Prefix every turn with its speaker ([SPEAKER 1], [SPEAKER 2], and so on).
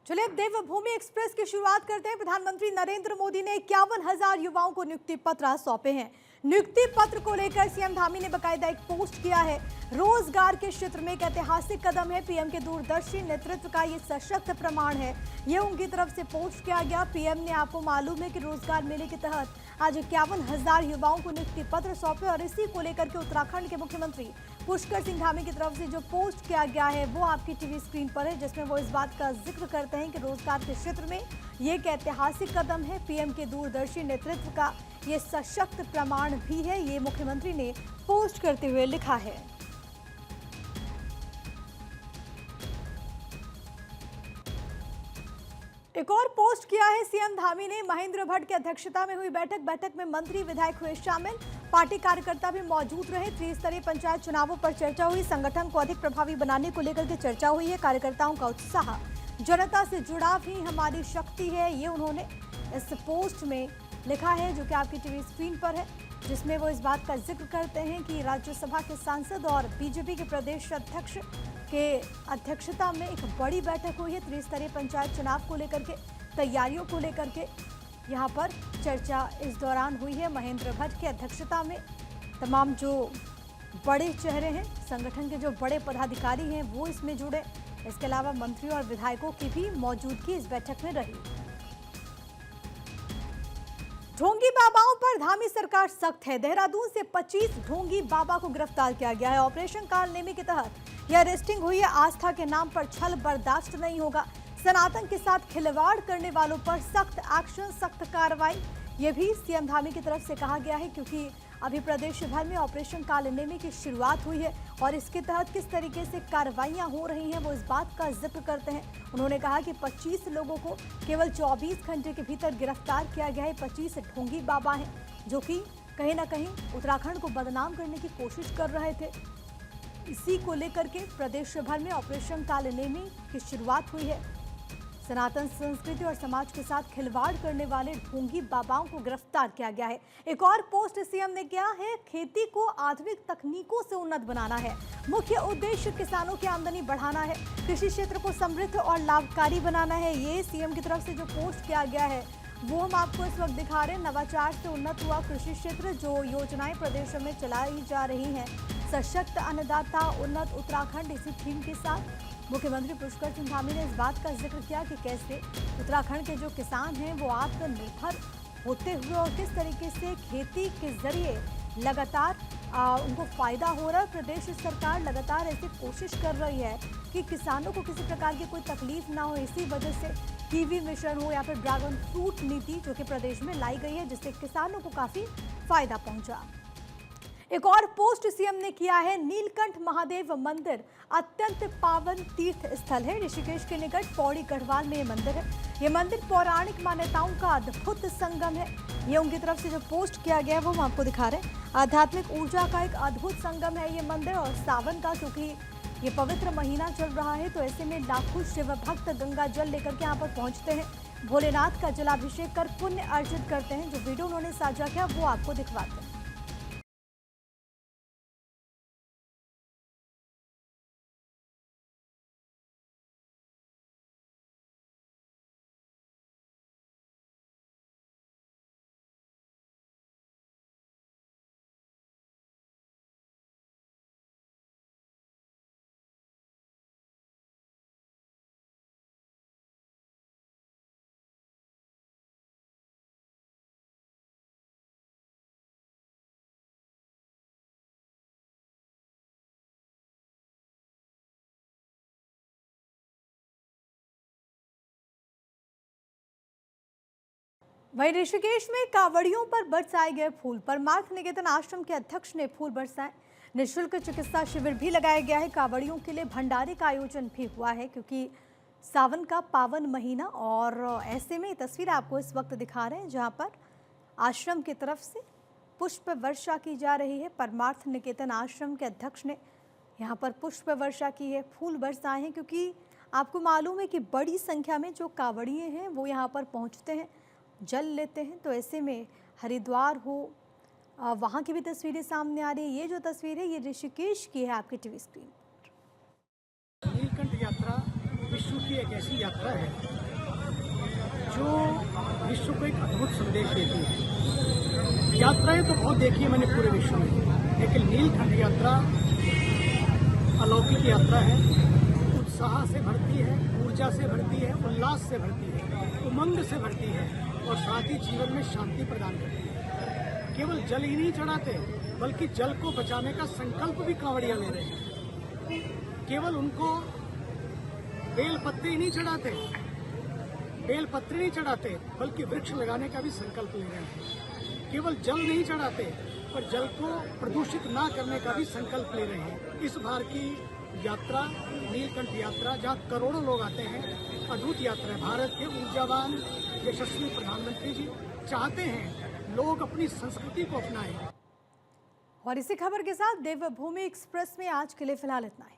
[SPEAKER 1] चलिए अब देवभूमि एक्सप्रेस की शुरुआत करते हैं। प्रधानमंत्री नरेंद्र मोदी ने 51,000 युवाओं को नियुक्ति पत्र सौंपे हैं। नियुक्ति पत्र को लेकर सीएम धामी ने बकायदा एक पोस्ट किया है। रोजगार के क्षेत्र में एक ऐतिहासिक कदम है। पीएम के दूरदर्शी नेतृत्व का ये सशक्त प्रमाण है, ये उनकी तरफ से पोस्ट किया गया। पीएम ने, आपको मालूम है कि रोजगार मेले के तहत आज 51,000 युवाओं को नियुक्ति पत्र सौंपे और इसी को लेकर के उत्तराखंड के मुख्यमंत्री पुष्कर सिंह धामी की तरफ से जो पोस्ट किया गया है वो आपकी टीवी स्क्रीन पर है, जिसमें वो इस बात का जिक्र करते हैं कि रोजगार के क्षेत्र में ये एक ऐतिहासिक कदम है। पीएम के दूरदर्शी नेतृत्व का ये सशक्त प्रमाण भी है, ये मुख्यमंत्री ने पोस्ट करते हुए लिखा है। एक और पोस्ट किया है सीएम धामी ने। महेंद्र भट्ट की अध्यक्षता में हुई बैठक में मंत्री विधायक हुए शामिल, पार्टी कार्यकर्ता भी मौजूद रहे। त्रिस्तरीय पंचायत चुनावों पर चर्चा हुई। संगठन को अधिक प्रभावी बनाने को लेकर के चर्चा हुई है। कार्यकर्ताओं का उत्साह, जनता से जुड़ाव ही हमारी शक्ति है, ये उन्होंने इस पोस्ट में लिखा है, जो कि आपकी टीवी स्क्रीन पर है, जिसमें वो इस बात का जिक्र करते हैं कि राज्यसभा के सांसद और बीजेपी के प्रदेश अध्यक्ष के अध्यक्षता में एक बड़ी बैठक हुई है। त्रिस्तरीय पंचायत चुनाव को लेकर के, तैयारियों को लेकर के यहाँ पर चर्चा इस दौरान हुई है। महेंद्र भट्ट की अध्यक्षता में तमाम जो बड़े चेहरे हैं, संगठन के जो बड़े पदाधिकारी हैं, वो इसमें जुड़े। इसके अलावा मंत्रियों और विधायकों की भी मौजूदगी इस बैठक में रही। ढोंगी बाबाओं पर धामी सरकार सख्त है। देहरादून से 25 ढोंगी बाबा को गिरफ्तार किया गया है। ऑपरेशन कालनेमी के तहत यह अरेस्टिंग हुई है। आस्था के नाम पर छल बर्दाश्त नहीं होगा। सनातन के साथ खिलवाड़ करने वालों पर सख्त एक्शन, सख्त कार्रवाई, ये भी सीएम धामी की तरफ से कहा गया है, क्योंकि अभी प्रदेश भर में ऑपरेशन कालनेमी की शुरुआत हुई है और इसके तहत किस तरीके से कार्रवाइयां हो रही हैं वो इस बात का जिक्र करते हैं। उन्होंने कहा कि 25 लोगों को केवल 24 घंटे के भीतर गिरफ्तार किया गया है। 25 ढोंगी बाबा हैं जो कि कहीं ना कहीं उत्तराखंड को बदनाम करने की कोशिश कर रहे थे। इसी को लेकर के प्रदेश भर में ऑपरेशन कालनेमी की शुरुआत हुई है। सनातन संस्कृति और समाज के साथ खिलवाड़ करने वाले ढोंगी बाबाओं को गिरफ्तार किया गया है। एक और पोस्ट सीएम ने किया है। खेती को आधुनिक तकनीकों से उन्नत बनाना है। मुख्य उद्देश्य किसानों की आमदनी बढ़ाना है। कृषि क्षेत्र को समृद्ध और लाभकारी बनाना है। ये सीएम की तरफ से जो पोस्ट किया गया है वो हम आपको इस वक्त दिखा रहे हैं। नवाचार से उन्नत हुआ कृषि क्षेत्र, जो योजनाएं प्रदेश में चलाई जा रही हैं। सशक्त अन्नदाता, उन्नत उत्तराखंड, इसी थीम के साथ मुख्यमंत्री पुष्कर सिंह धामी ने इस बात का जिक्र किया कि कैसे उत्तराखंड के जो किसान हैं वो आत्मनिर्भर होते हुए और किस तरीके से खेती के जरिए लगातार उनको फायदा हो रहा है। प्रदेश सरकार लगातार ऐसी कोशिश कर रही है कि किसानों को किसी प्रकार की कोई तकलीफ ना हो। इसी वजह से कीवी मिशन हो या फिर ड्रैगन फ्रूट नीति जो कि प्रदेश में लाई गई है, जिससे किसानों को काफी फायदा पहुंचा। एक और पोस्ट सीएम ने किया है। नीलकंठ महादेव मंदिर अत्यंत पावन तीर्थ स्थल है। ऋषिकेश के निकट पौड़ी गढ़वाल में ये मंदिर है। ये मंदिर पौराणिक मान्यताओं का अद्भुत संगम है। ये उनकी तरफ से जो पोस्ट किया गया है वो हम आपको दिखा रहे हैं। आध्यात्मिक ऊर्जा का एक अद्भुत संगम है ये मंदिर, और सावन का, क्योंकि ये पवित्र महीना चल रहा है, तो ऐसे में लाखों शिव भक्त गंगा जल लेकर के यहाँ पर पहुंचते हैं। भोलेनाथ का जलाभिषेक कर पुण्य अर्जित करते हैं। जो वीडियो उन्होंने साझा किया वो आपको दिखवाते हैं। वहीं ऋषिकेश में कांवड़ियों पर बरसाए गए फूल। परमार्थ निकेतन आश्रम के अध्यक्ष ने फूल बरसाए। निःशुल्क चिकित्सा शिविर भी लगाया गया है। कांवड़ियों के लिए भंडारे का आयोजन भी हुआ है, क्योंकि सावन का पावन महीना, और ऐसे में तस्वीर आपको इस वक्त दिखा रहे हैं जहां पर आश्रम की तरफ से पुष्प वर्षा की जा रही है। परमार्थ निकेतन आश्रम के अध्यक्ष ने यहाँ पर पुष्प वर्षा की है, फूल बरसाए हैं, क्योंकि आपको मालूम है कि बड़ी संख्या में जो कांवड़िए हैं वो यहाँ पर पहुँचते हैं, जल लेते हैं। तो ऐसे में हरिद्वार हो, वहाँ की भी तस्वीरें सामने आ रही है। ये जो तस्वीर है ये ऋषिकेश की है आपकी टीवी स्क्रीन पर।
[SPEAKER 2] नीलकंठ यात्रा विश्व की एक ऐसी यात्रा है जो विश्व को एक अद्भुत संदेश देती है। यात्राएं तो बहुत देखी है मैंने पूरे विश्व में, लेकिन नीलकंठ यात्रा अलौकिक यात्रा है। उत्साह से भरती है, ऊर्जा से भरती है, उल्लास से भरती है, उमंग से भरती है और साथ ही जीवन में शांति प्रदान करती है। केवल जल ही नहीं चढ़ाते, बल्कि जल को बचाने का संकल्प भी कांवड़िया ले रहे हैं। केवल उनको बेल पत्ते ही नहीं चढ़ाते, बेल पत्र नहीं चढ़ाते, बल्कि वृक्ष लगाने का भी संकल्प ले रहे हैं। केवल जल नहीं चढ़ाते, पर जल को प्रदूषित ना करने का भी संकल्प ले रहे हैं। इस बार की यात्रा नीलकंठ यात्रा, जहाँ करोड़ों लोग आते हैं, अद्भुत यात्रा है। भारत के ऊर्जावान यशस्वी प्रधानमंत्री जी चाहते हैं लोग अपनी संस्कृति को अपनाएं।
[SPEAKER 1] और इसी खबर के साथ देवभूमि एक्सप्रेस में आज के लिए फिलहाल इतना ही।